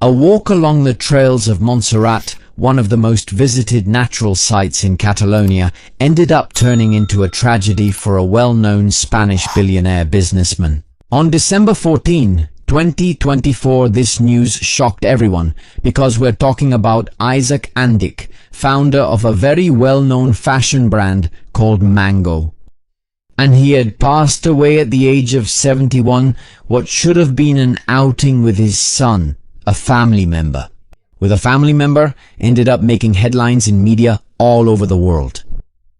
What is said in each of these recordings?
A walk along the trails of Montserrat, one of the most visited natural sites in Catalonia, ended up turning into a tragedy for a well-known Spanish billionaire businessman. On December 14, 2024, this news shocked everyone because we're talking about Isak Andik, founder of a very well-known fashion brand called Mango. And he had passed away at the age of 71, what should have been an outing with his son, a family member. With a family member, ended up making headlines in media all over the world.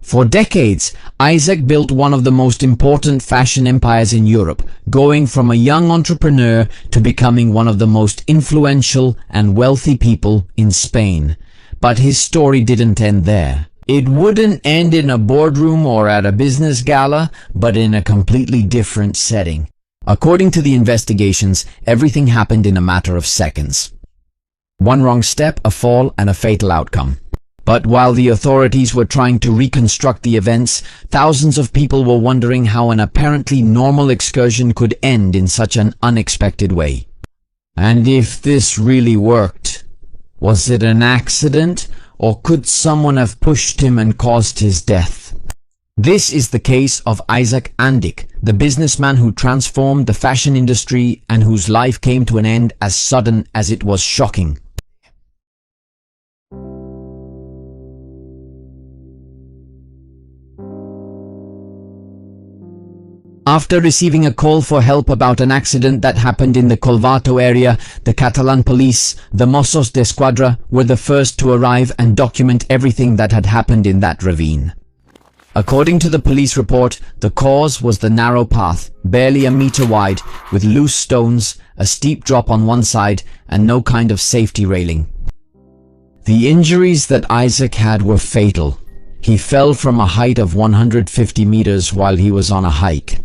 For decades, Isak built one of the most important fashion empires in Europe, going from a young entrepreneur to becoming one of the most influential and wealthy people in Spain. But his story didn't end there. It wouldn't end in a boardroom or at a business gala, but in a completely different setting. According to the investigations, everything happened in a matter of seconds. One wrong step, a fall, and a fatal outcome. But while the authorities were trying to reconstruct the events, thousands of people were wondering how an apparently normal excursion could end in such an unexpected way. And if this really worked, was it an accident, or could someone have pushed him and caused his death? This is the case of Isak Andik, the businessman who transformed the fashion industry and whose life came to an end as sudden as it was shocking. After receiving a call for help about an accident that happened in the Collbató area, the Catalan police, the Mossos d'Esquadra, were the first to arrive and document everything that had happened in that ravine. According to the police report, the cause was the narrow path, barely a meter wide, with loose stones, a steep drop on one side, and no kind of safety railing. The injuries that Isak had were fatal. He fell from a height of 150 meters while he was on a hike.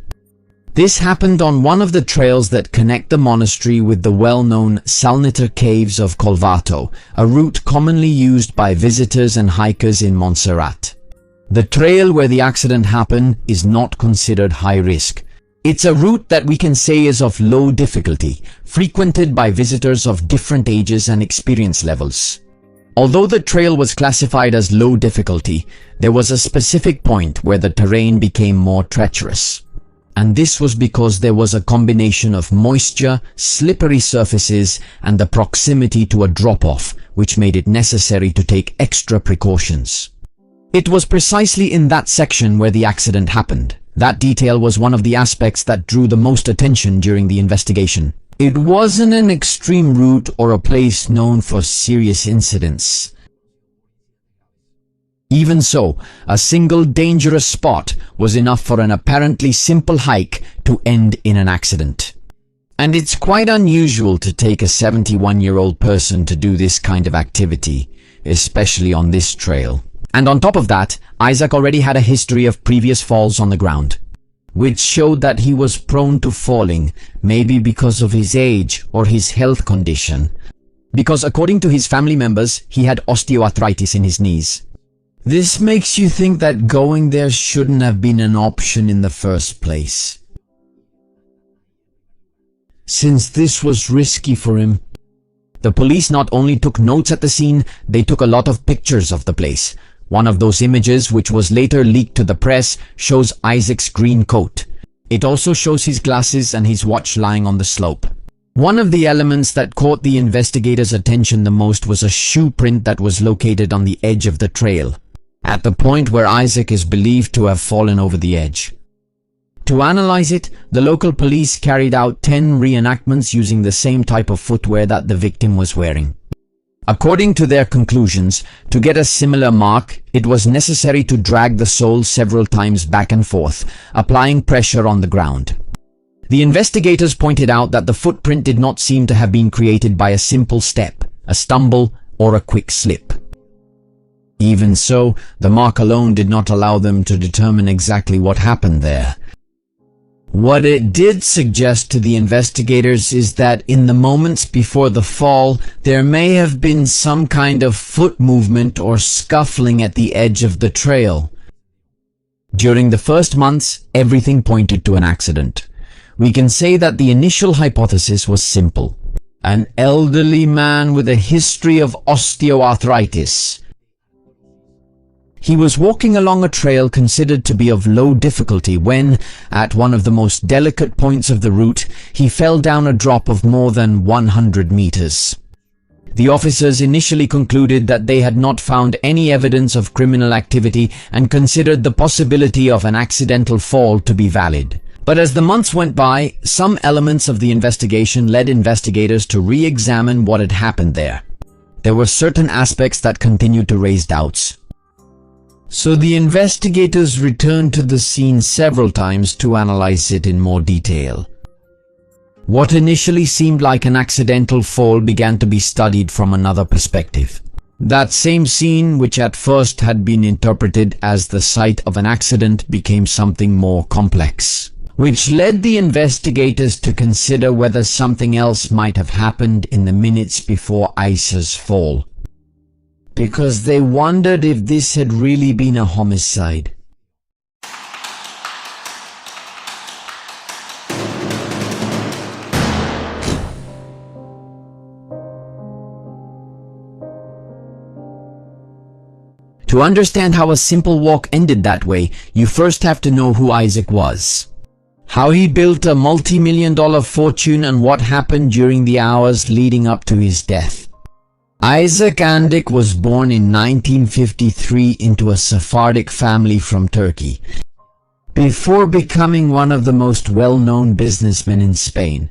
This happened on one of the trails that connect the monastery with the well-known Salniter Caves of Collbató, a route commonly used by visitors and hikers in Montserrat. The trail where the accident happened is not considered high risk. It's a route that we can say is of low difficulty, frequented by visitors of different ages and experience levels. Although the trail was classified as low difficulty, there was a specific point where the terrain became more treacherous. And this was because there was a combination of moisture, slippery surfaces, and the proximity to a drop-off, which made it necessary to take extra precautions. It was precisely in that section where the accident happened. That detail was one of the aspects that drew the most attention during the investigation. It wasn't an extreme route or a place known for serious incidents. Even so, a single dangerous spot was enough for an apparently simple hike to end in an accident. And it's quite unusual to take a 71-year-old person to do this kind of activity, especially on this trail. And on top of that, Isak already had a history of previous falls on the ground, which showed that he was prone to falling, maybe because of his age or his health condition. Because according to his family members, he had osteoarthritis in his knees. This makes you think that going there shouldn't have been an option in the first place, since this was risky for him. The police not only took notes at the scene, they took a lot of pictures of the place. One of those images, which was later leaked to the press, shows Isak's green coat. It also shows his glasses and his watch lying on the slope. One of the elements that caught the investigators' attention the most was a shoe print that was located on the edge of the trail, at the point where Isak is believed to have fallen over the edge. To analyze it, the local police carried out 10 reenactments using the same type of footwear that the victim was wearing. According to their conclusions, to get a similar mark, it was necessary to drag the sole several times back and forth, applying pressure on the ground. The investigators pointed out that the footprint did not seem to have been created by a simple step, a stumble, or a quick slip. Even so, the mark alone did not allow them to determine exactly what happened there. What it did suggest to the investigators is that in the moments before the fall, there may have been some kind of foot movement or scuffling at the edge of the trail. During the first months, everything pointed to an accident. We can say that the initial hypothesis was simple. an elderly man with a history of osteoarthritis. He was walking along a trail considered to be of low difficulty when, at one of the most delicate points of the route, he fell down a drop of more than 100 meters. The officers initially concluded that they had not found any evidence of criminal activity and considered the possibility of an accidental fall to be valid. But as the months went by, some elements of the investigation led investigators to re-examine what had happened there. There were certain aspects that continued to raise doubts. So the investigators returned to the scene several times to analyze it in more detail. What initially seemed like an accidental fall began to be studied from another perspective. That same scene, which at first had been interpreted as the site of an accident, became something more complex, which led the investigators to consider whether something else might have happened in the minutes before Isak's fall, because they wondered if this had really been a homicide. To understand how a simple walk ended that way, you first have to know who Isak was, how he built a multi-million-dollar fortune, and what happened during the hours leading up to his death. Isak Andik was born in 1953 into a Sephardic family from Turkey, before becoming one of the most well-known businessmen in Spain.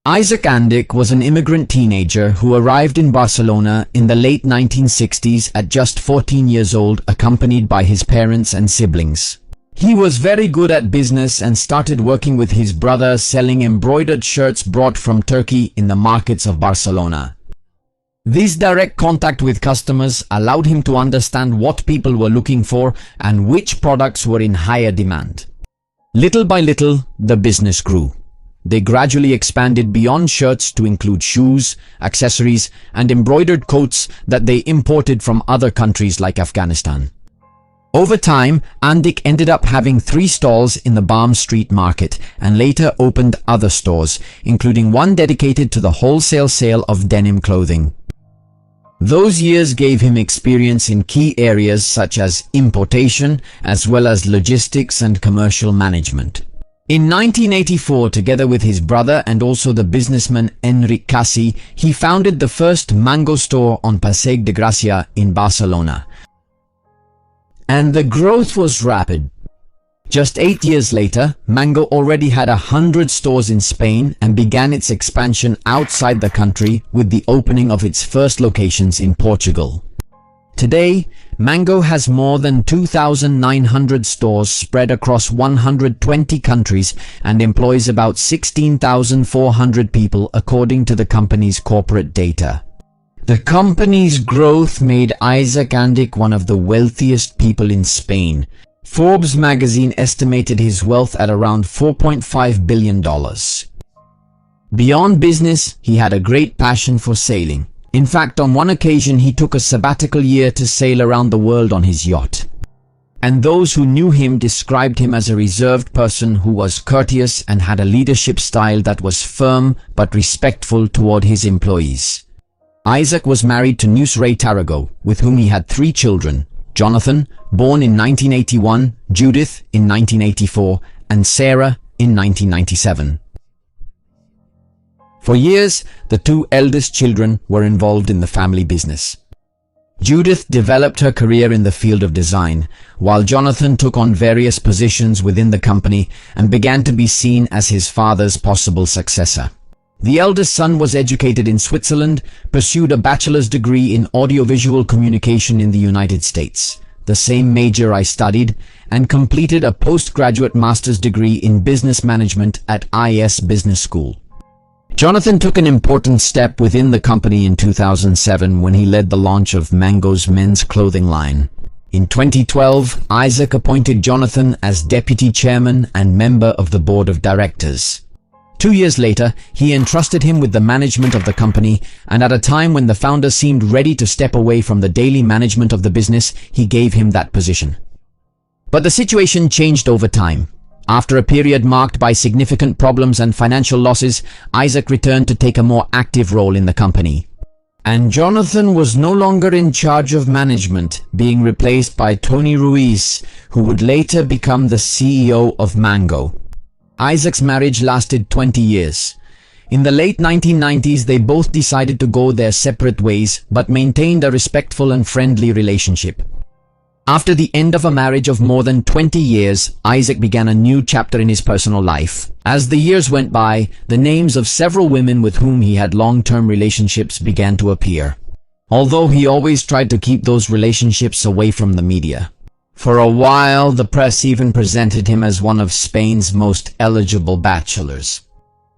Isak Andik was an immigrant teenager who arrived in Barcelona in the late 1960s at just 14 years old, accompanied by his parents and siblings. He was very good at business and started working with his brother selling embroidered shirts brought from Turkey in the markets of Barcelona. This direct contact with customers allowed him to understand what people were looking for and which products were in higher demand. Little by little, the business grew. They gradually expanded beyond shirts to include shoes, accessories, and embroidered coats that they imported from other countries like Afghanistan. Over time, Andik ended up having 3 stalls in the Balm Street market and later opened other stores, including one dedicated to the wholesale sale of denim clothing. Those years gave him experience in key areas such as importation, as well as logistics and commercial management. In 1984, together with his brother and also the businessman Enric Cassi, he founded the first Mango store on Passeig de Gràcia in Barcelona. And the growth was rapid. Just 8 years later, Mango already had 100 stores in Spain and began its expansion outside the country with the opening of its first locations in Portugal. Today, Mango has more than 2,900 stores spread across 120 countries and employs about 16,400 people according to the company's corporate data. The company's growth made Isak Andik one of the wealthiest people in Spain. Forbes magazine estimated his wealth at around $4.5 billion. Beyond business, he had a great passion for sailing. In fact, on one occasion he took a sabbatical year to sail around the world on his yacht. And those who knew him described him as a reserved person who was courteous and had a leadership style that was firm but respectful toward his employees. Isak was married to Neus Ray Tarago, with whom he had 3 children: Jonathan, born in 1981, Judith in 1984, and Sarah in 1997. For years, the 2 eldest children were involved in the family business. Judith developed her career in the field of design, while Jonathan took on various positions within the company and began to be seen as his father's possible successor. The eldest son was educated in Switzerland, pursued a bachelor's degree in audiovisual communication in the United States, the same major I studied, and completed a postgraduate master's degree in business management at IS Business School. Jonathan took an important step within the company in 2007 when he led the launch of Mango's men's clothing line. In 2012, Isak appointed Jonathan as deputy chairman and member of the board of directors. 2 years later, he entrusted him with the management of the company, and at a time when the founder seemed ready to step away from the daily management of the business, he gave him that position. But the situation changed over time. After a period marked by significant problems and financial losses, Isak returned to take a more active role in the company. And Jonathan was no longer in charge of management, being replaced by Tony Ruiz, who would later become the CEO of Mango. Isak's marriage lasted 20 years. In the late 1990s, they both decided to go their separate ways, but maintained a respectful and friendly relationship. After the end of a marriage of more than 20 years, Isak began a new chapter in his personal life. As the years went by, the names of several women with whom he had long-term relationships began to appear, although he always tried to keep those relationships away from the media. For a while, the press even presented him as one of Spain's most eligible bachelors.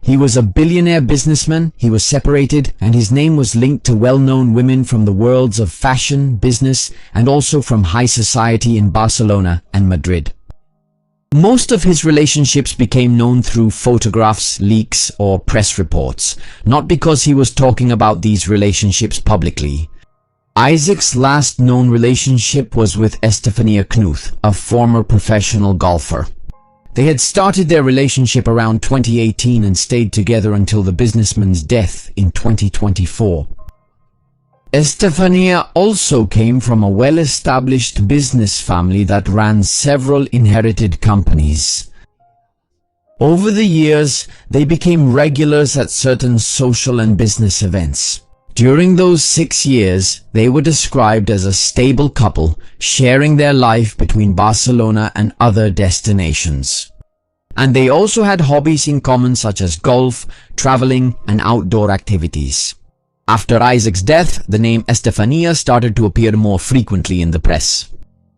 He was a billionaire businessman, he was separated, and his name was linked to well-known women from the worlds of fashion, business, and also from high society in Barcelona and Madrid. Most of his relationships became known through photographs, leaks, or press reports, not because he was talking about these relationships publicly. Isak's last known relationship was with Estefania Knuth, a former professional golfer. They had started their relationship around 2018 and stayed together until the businessman's death in 2024. Estefania also came from a well-established business family that ran several inherited companies. Over the years, they became regulars at certain social and business events. During those 6 years, they were described as a stable couple, sharing their life between Barcelona and other destinations. And they also had hobbies in common such as golf, traveling, and outdoor activities. After Isak's death, the name Estefania started to appear more frequently in the press.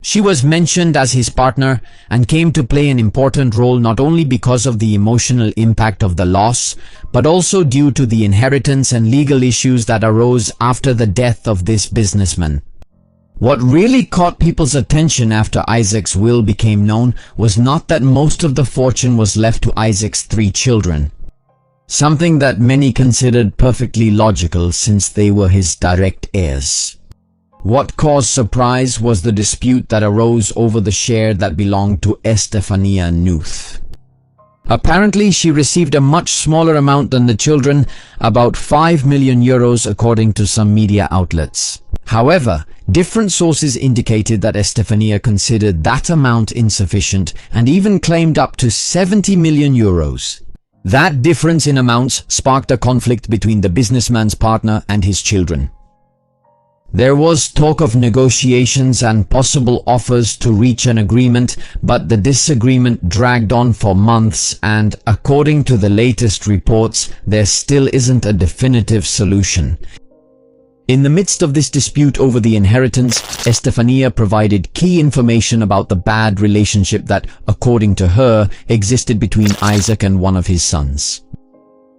She was mentioned as his partner and came to play an important role not only because of the emotional impact of the loss, but also due to the inheritance and legal issues that arose after the death of this businessman. What really caught people's attention after Isak's will became known was not that most of the fortune was left to Isak's 3 children, something that many considered perfectly logical since they were his direct heirs. What caused surprise was the dispute that arose over the share that belonged to Estefania Knuth. Apparently, she received a much smaller amount than the children, about 5 million euros according to some media outlets. However, different sources indicated that Estefania considered that amount insufficient and even claimed up to 70 million euros. That difference in amounts sparked a conflict between the businessman's partner and his children. There was talk of negotiations and possible offers to reach an agreement, but the disagreement dragged on for months and, according to the latest reports, there still isn't a definitive solution. In the midst of this dispute over the inheritance, Estefania provided key information about the bad relationship that, according to her, existed between Isak and one of his sons.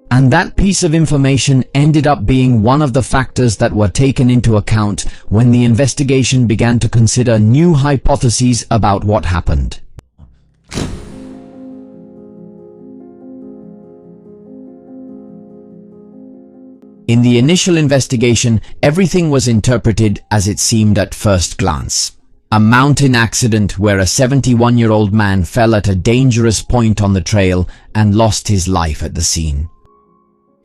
And that piece of information ended up being one of the factors that were taken into account when the investigation began to consider new hypotheses about what happened. In the initial investigation, everything was interpreted as it seemed at first glance. A mountain accident where a 71-year-old man fell at a dangerous point on the trail and lost his life at the scene.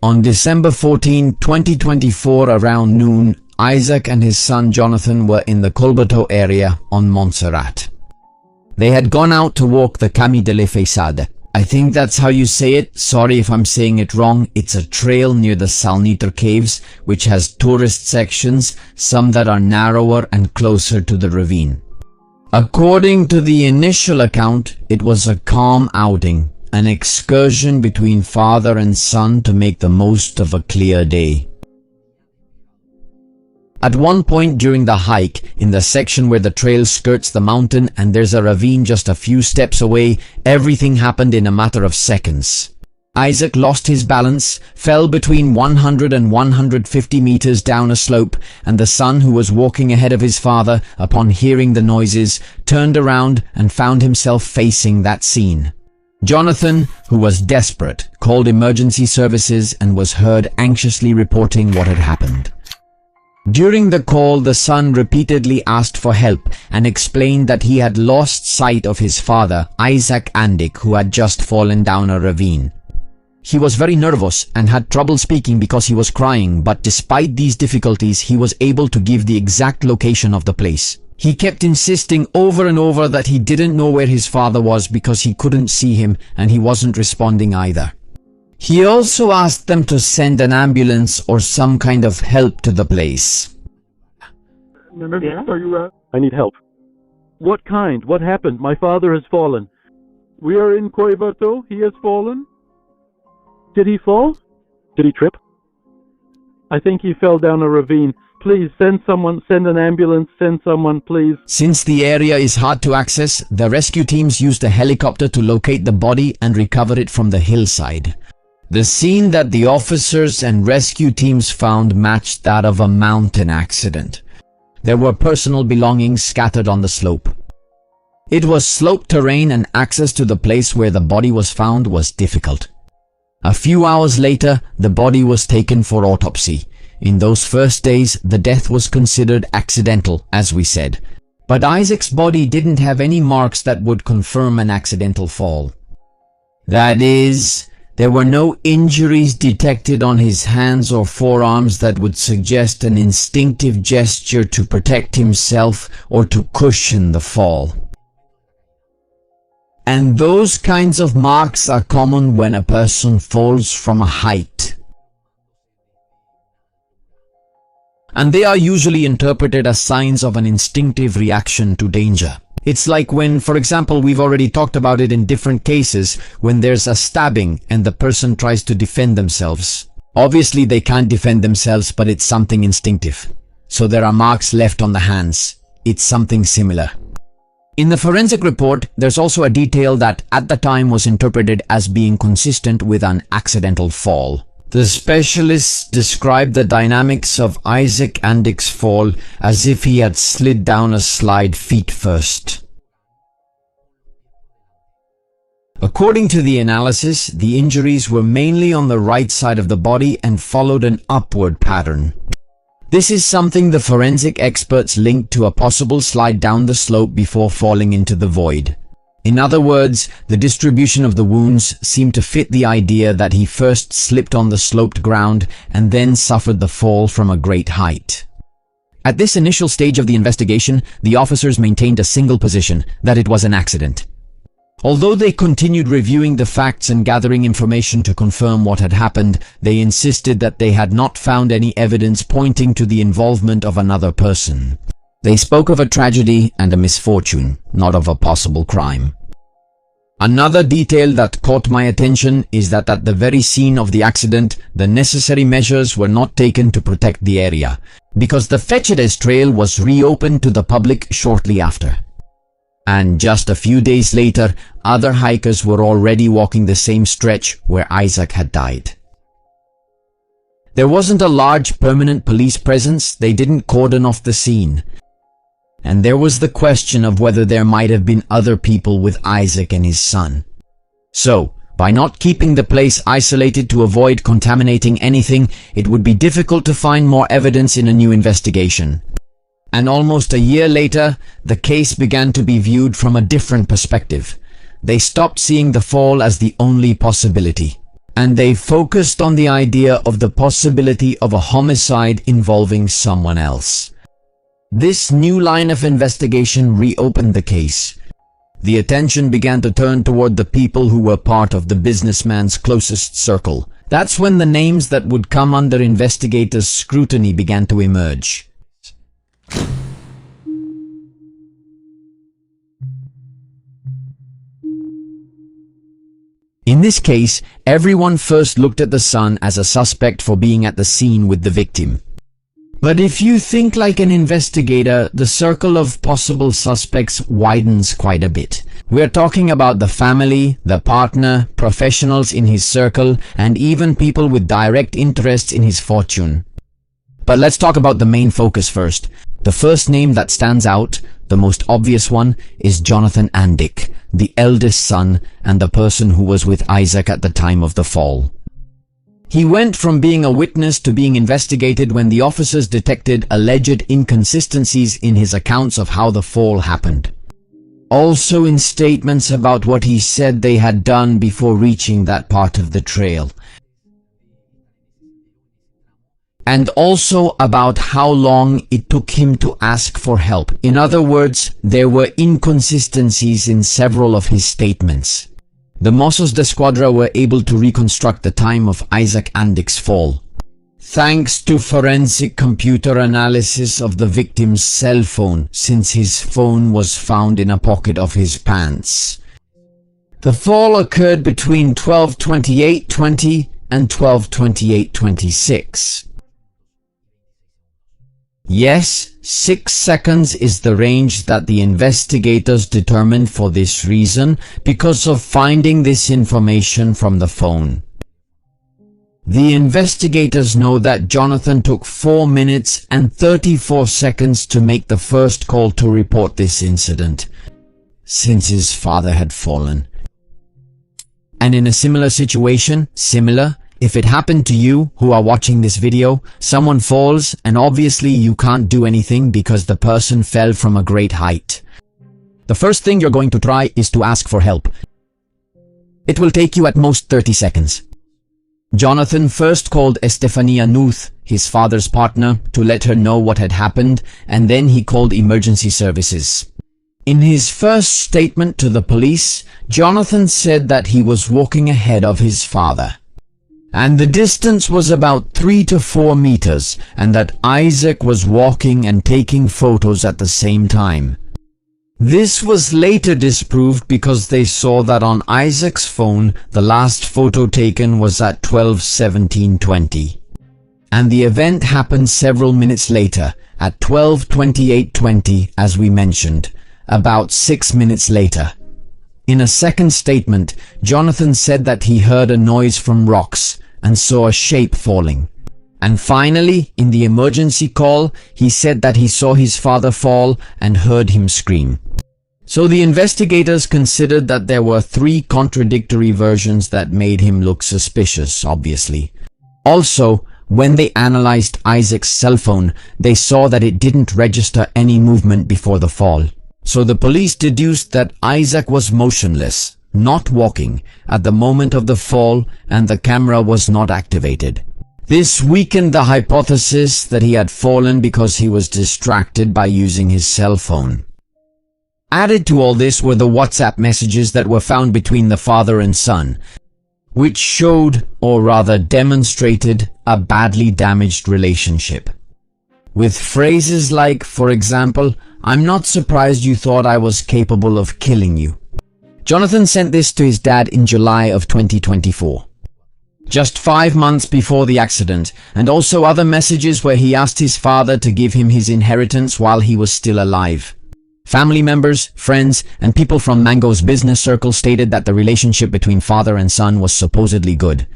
On December 14, 2024 around noon, Isak and his son Jonathan were in the Colbato area on Montserrat. They had gone out to walk the Camí de la Faisade. I think that's how you say it, sorry if I'm saying it wrong. It's a trail near the Salniter Caves, which has tourist sections, some that are narrower and closer to the ravine. According to the initial account, it was a calm outing. An excursion between father and son to make the most of a clear day. At one point during the hike, in the section where the trail skirts the mountain and there's a ravine just a few steps away, everything happened in a matter of seconds. Isak lost his balance, fell between 100 and 150 meters down a slope, and the son, who was walking ahead of his father, upon hearing the noises, turned around and found himself facing that scene. Jonathan, who was desperate, called emergency services and was heard anxiously reporting what had happened. During the call, the son repeatedly asked for help and explained that he had lost sight of his father, Isak Andik, who had just fallen down a ravine. He was very nervous and had trouble speaking because he was crying, but despite these difficulties, he was able to give the exact location of the place. He kept insisting over and over that he didn't know where his father was because he couldn't see him and he wasn't responding either. He also asked them to send an ambulance or some kind of help to the place. I need help. What kind? What happened? My father has fallen. We are in Koibato. He has fallen. Did he fall? Did he trip? I think he fell down a ravine. Please, send someone, send an ambulance, send someone, please. Since the area is hard to access, the rescue teams used a helicopter to locate the body and recover it from the hillside. The scene that the officers and rescue teams found matched that of a mountain accident. There were personal belongings scattered on the slope. It was sloped terrain and access to the place where the body was found was difficult. A few hours later, the body was taken for autopsy. In those first days, the death was considered accidental, as we said. But Isak's body didn't have any marks that would confirm an accidental fall. That is, there were no injuries detected on his hands or forearms that would suggest an instinctive gesture to protect himself or to cushion the fall. And those kinds of marks are common when a person falls from a height. And they are usually interpreted as signs of an instinctive reaction to danger. It's like when, for example, we've already talked about it in different cases, when there's a stabbing and the person tries to defend themselves. Obviously they can't defend themselves, but it's something instinctive. So there are marks left on the hands. It's something similar. In the forensic report, there's also a detail that at the time was interpreted as being consistent with an accidental fall. The specialists described the dynamics of Isak Andik's fall as if he had slid down a slide feet first. According to the analysis, the injuries were mainly on the right side of the body and followed an upward pattern. This is something the forensic experts linked to a possible slide down the slope before falling into the void. In other words, the distribution of the wounds seemed to fit the idea that he first slipped on the sloped ground and then suffered the fall from a great height. At this initial stage of the investigation, the officers maintained a single position, that it was an accident. Although they continued reviewing the facts and gathering information to confirm what had happened, they insisted that they had not found any evidence pointing to the involvement of another person. They spoke of a tragedy and a misfortune, not of a possible crime. Another detail that caught my attention is that at the very scene of the accident, the necessary measures were not taken to protect the area, because the Hypotheses trail was reopened to the public shortly after. And just a few days later, other hikers were already walking the same stretch where Isak had died. There wasn't a large permanent police presence, they didn't cordon off the scene. And there was the question of whether there might have been other people with Isak and his son. So, by not keeping the place isolated to avoid contaminating anything, it would be difficult to find more evidence in a new investigation. And almost a year later, the case began to be viewed from a different perspective. They stopped seeing the fall as the only possibility. And they focused on the idea of the possibility of a homicide involving someone else. This new line of investigation reopened the case. The attention began to turn toward the people who were part of the businessman's closest circle. That's when the names that would come under investigators' scrutiny began to emerge. In this case, everyone first looked at the son as a suspect for being at the scene with the victim. But if you think like an investigator, the circle of possible suspects widens quite a bit. We're talking about the family, the partner, professionals in his circle, and even people with direct interests in his fortune. But let's talk about the main focus first. The first name that stands out, the most obvious one, is Jonathan Andik, the eldest son and the person who was with Isak at the time of the fall. He went from being a witness to being investigated when the officers detected alleged inconsistencies in his accounts of how the fall happened. Also in statements about what he said they had done before reaching that part of the trail. And also about how long it took him to ask for help. In other words, there were inconsistencies in several of his statements. The Mossos d'Esquadra were able to reconstruct the time of Isak Andik's fall, thanks to forensic computer analysis of the victim's cell phone, since his phone was found in a pocket of his pants. The fall occurred between 12:28:20 and 12:28:26. Yes, 6 seconds is the range that the investigators determined for this reason, because of finding this information from the phone. The investigators know that Jonathan took 4 minutes and 34 seconds to make the first call to report this incident, since his father had fallen. And in a similar situation, if it happened to you who are watching this video, someone falls and obviously you can't do anything because the person fell from a great height. The first thing you're going to try is to ask for help. It will take you at most 30 seconds. Jonathan first called Estefania Nuth, his father's partner, to let her know what had happened, and then he called emergency services. In his first statement to the police, Jonathan said that he was walking ahead of his father, and the distance was about 3 to 4 meters, and that Isak was walking and taking photos at the same time. This was later disproved because they saw that on Isak's phone, the last photo taken was at 12:17:20. And the event happened several minutes later, at 12:28:20, as we mentioned, about 6 minutes later. In a second statement, Jonathan said that he heard a noise from rocks and saw a shape falling. And finally, in the emergency call, he said that he saw his father fall and heard him scream. So the investigators considered that there were 3 contradictory versions that made him look suspicious, obviously. Also, when they analyzed Isak's cell phone, they saw that it didn't register any movement before the fall. So the police deduced that Isak was motionless, not walking, at the moment of the fall, and the camera was not activated. This weakened the hypothesis that he had fallen because he was distracted by using his cell phone. Added to all this were the WhatsApp messages that were found between the father and son, which showed, or rather demonstrated, a badly damaged relationship. With phrases like, for example, "I'm not surprised you thought I was capable of killing you." Jonathan sent this to his dad in July of 2024. Just 5 months before the accident, and also other messages where he asked his father to give him his inheritance while he was still alive. Family members, friends, and people from Mango's business circle stated that the relationship between father and son was supposedly good.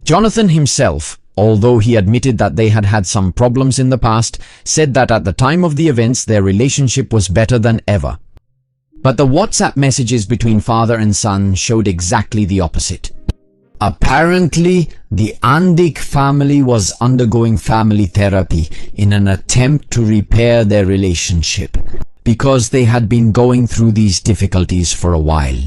Jonathan himself, although he admitted that they had had some problems in the past, said that at the time of the events their relationship was better than ever. But the WhatsApp messages between father and son showed exactly the opposite. Apparently, the Andic family was undergoing family therapy in an attempt to repair their relationship, because they had been going through these difficulties for a while.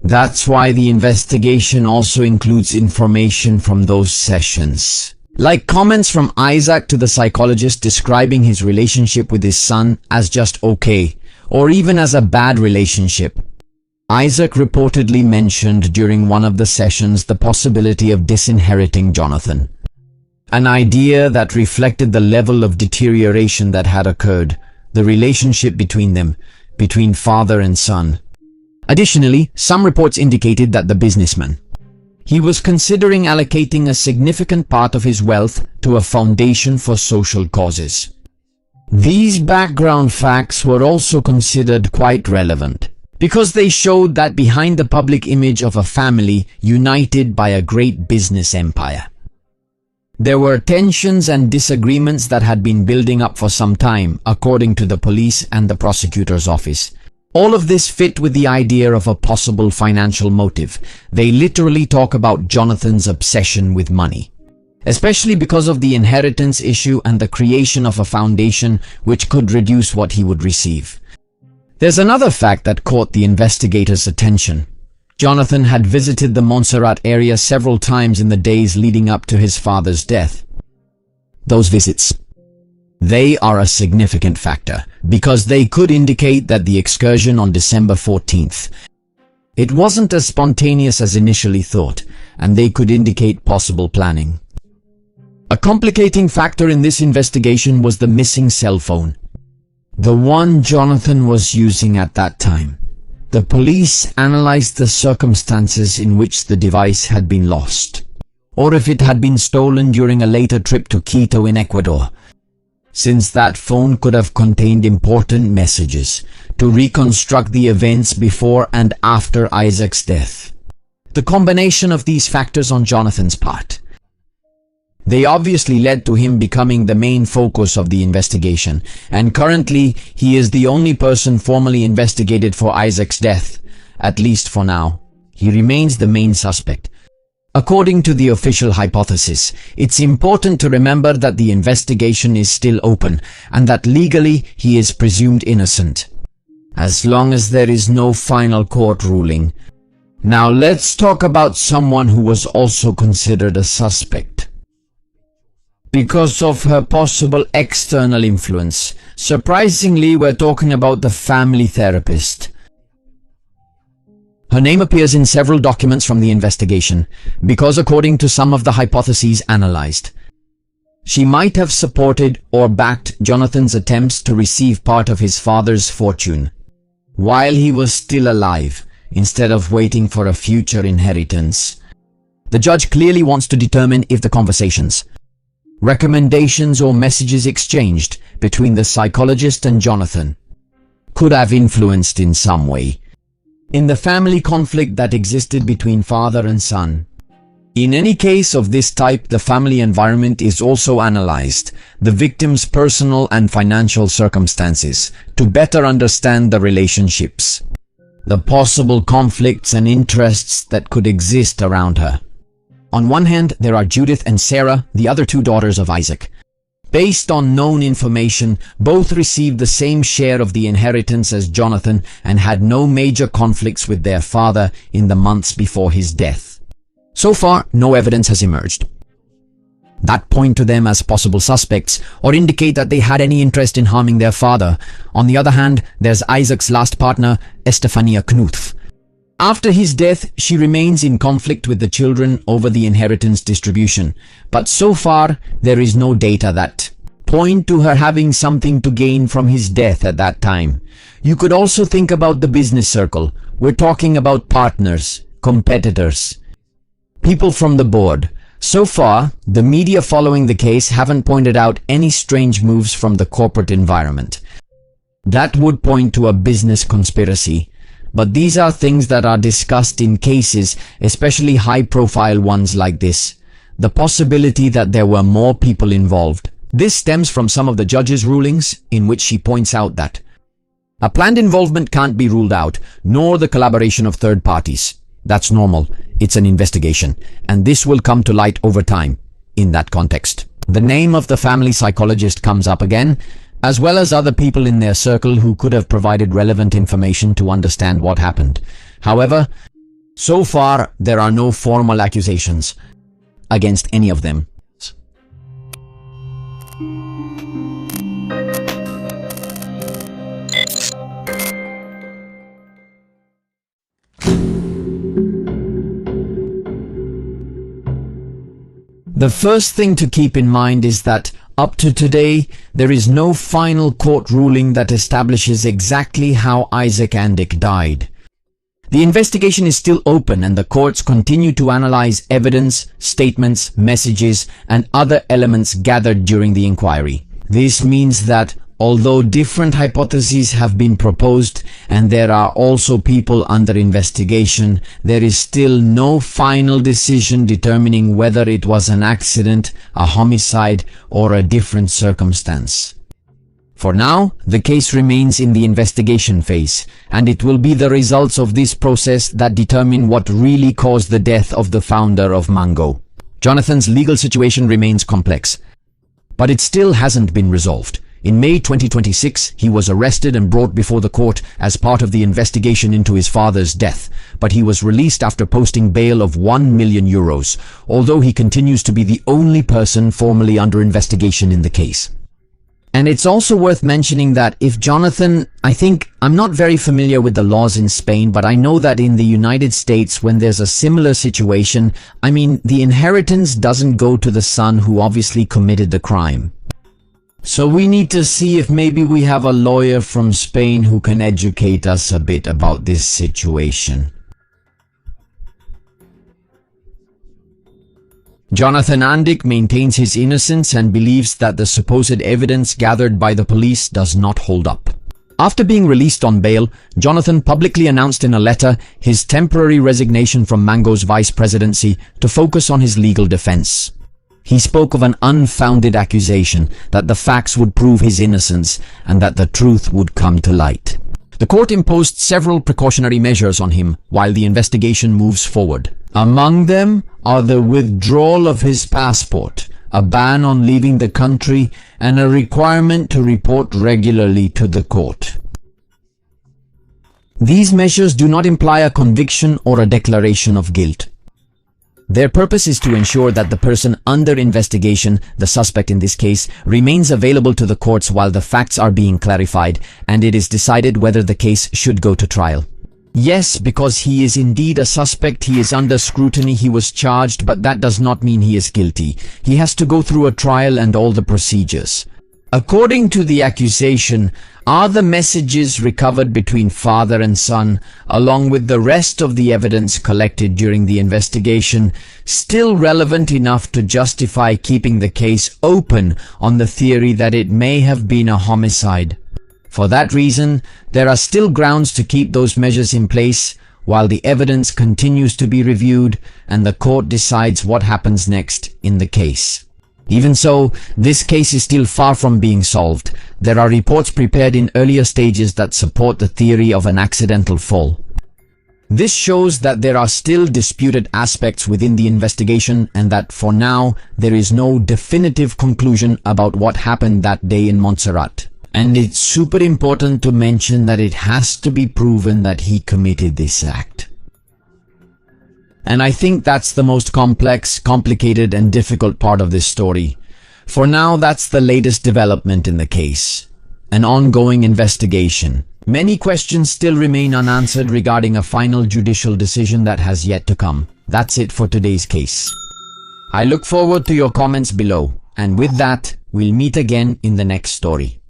That's why the investigation also includes information from those sessions, like comments from Isak to the psychologist describing his relationship with his son as just okay, or even as a bad relationship. Isak reportedly mentioned during one of the sessions the possibility of disinheriting Jonathan, an idea that reflected the level of deterioration that had occurred, the relationship between them, between father and son. Additionally, some reports indicated that the businessman, he was considering allocating a significant part of his wealth to a foundation for social causes. These background facts were also considered quite relevant, because they showed that behind the public image of a family united by a great business empire, there were tensions and disagreements that had been building up for some time, according to the police and the prosecutor's office. All of this fit with the idea of a possible financial motive. They literally talk about Jonathan's obsession with money, especially because of the inheritance issue and the creation of a foundation which could reduce what he would receive. There's another fact that caught the investigators' attention. Jonathan had visited the Montserrat area several times in the days leading up to his father's death. Those visits, they are a significant factor because they could indicate that the excursion on December 14th, it wasn't as spontaneous as initially thought, and they could indicate possible planning. A complicating factor in this investigation was the missing cell phone, the one Jonathan was using at that time. The police analyzed the circumstances in which the device had been lost, or if it had been stolen during a later trip to Quito in Ecuador, since that phone could have contained important messages to reconstruct the events before and after Isak's death. The combination of these factors on Jonathan's part, they obviously led to him becoming the main focus of the investigation, and currently he is the only person formally investigated for Isak's death, at least for now. He remains the main suspect. According to the official hypothesis, it's important to remember that the investigation is still open and that legally he is presumed innocent, as long as there is no final court ruling. Now let's talk about someone who was also considered a suspect because of her possible external influence. Surprisingly, we're talking about the family therapist. Her name appears in several documents from the investigation because, according to some of the hypotheses analyzed, she might have supported or backed Jonathan's attempts to receive part of his father's fortune while he was still alive, instead of waiting for a future inheritance. The judge clearly wants to determine if the conversations, recommendations or messages exchanged between the psychologist and Jonathan could have influenced in some way in the family conflict that existed between father and son. In any case of this type, the family environment is also analyzed, the victim's personal and financial circumstances, to better understand the relationships, the possible conflicts and interests that could exist around her. On one hand, there are Judith and Sarah, the other two daughters of Isak. Based on known information, both received the same share of the inheritance as Jonathan and had no major conflicts with their father in the months before his death. So far, no evidence has emerged that point to them as possible suspects or indicate that they had any interest in harming their father. On the other hand, there's Isak's last partner, Estefania Knuth. After his death, she remains in conflict with the children over the inheritance distribution, but so far there is no data that point to her having something to gain from his death at that time. You could also think about the business circle. We're talking about partners, competitors, people from the board. So far, the media following the case haven't pointed out any strange moves from the corporate environment that would point to a business conspiracy. But these are things that are discussed in cases, especially high-profile ones like this. The possibility that there were more people involved. This stems from some of the judge's rulings, in which she points out that a planned involvement can't be ruled out, nor the collaboration of third parties. That's normal. It's an investigation, and this will come to light over time. In that context, the name of the family psychologist comes up again, as well as other people in their circle who could have provided relevant information to understand what happened. However, so far there are no formal accusations against any of them. The first thing to keep in mind is that up to today, there is no final court ruling that establishes exactly how Isak Andik died. The investigation is still open and the courts continue to analyze evidence, statements, messages, and other elements gathered during the inquiry. This means that although different hypotheses have been proposed and there are also people under investigation, there is still no final decision determining whether it was an accident, a homicide, or a different circumstance. For now, the case remains in the investigation phase, and it will be the results of this process that determine what really caused the death of the founder of Mango. Jonathan's legal situation remains complex, but it still hasn't been resolved. In May 2026, he was arrested and brought before the court as part of the investigation into his father's death, but he was released after posting bail of €1 million, although he continues to be the only person formally under investigation in the case. And it's also worth mentioning that if Jonathan, I'm not very familiar with the laws in Spain, but I know that in the United States, when there's a similar situation, the inheritance doesn't go to the son who obviously committed the crime. So we need to see if maybe we have a lawyer from Spain who can educate us a bit about this situation. Jonathan Andik maintains his innocence and believes that the supposed evidence gathered by the police does not hold up. After being released on bail, Jonathan publicly announced in a letter his temporary resignation from Mango's vice presidency to focus on his legal defense. He spoke of an unfounded accusation that the facts would prove his innocence and that the truth would come to light. The court imposed several precautionary measures on him while the investigation moves forward. Among them are the withdrawal of his passport, a ban on leaving the country, and a requirement to report regularly to the court. These measures do not imply a conviction or a declaration of guilt. Their purpose is to ensure that the person under investigation, the suspect in this case, remains available to the courts while the facts are being clarified and it is decided whether the case should go to trial. Yes, because he is indeed a suspect, he is under scrutiny, he was charged, but that does not mean he is guilty. He has to go through a trial and all the procedures. According to the accusation, are the messages recovered between father and son, along with the rest of the evidence collected during the investigation, still relevant enough to justify keeping the case open on the theory that it may have been a homicide? For that reason, there are still grounds to keep those measures in place while the evidence continues to be reviewed and the court decides what happens next in the case. Even so, this case is still far from being solved. There are reports prepared in earlier stages that support the theory of an accidental fall. This shows that there are still disputed aspects within the investigation and that for now, there is no definitive conclusion about what happened that day in Montserrat. And it's super important to mention that it has to be proven that he committed this act. And I think that's the most complex, complicated, and difficult part of this story. For now, that's the latest development in the case. An ongoing investigation. Many questions still remain unanswered regarding a final judicial decision that has yet to come. That's it for today's case. I look forward to your comments below. And with that, we'll meet again in the next story.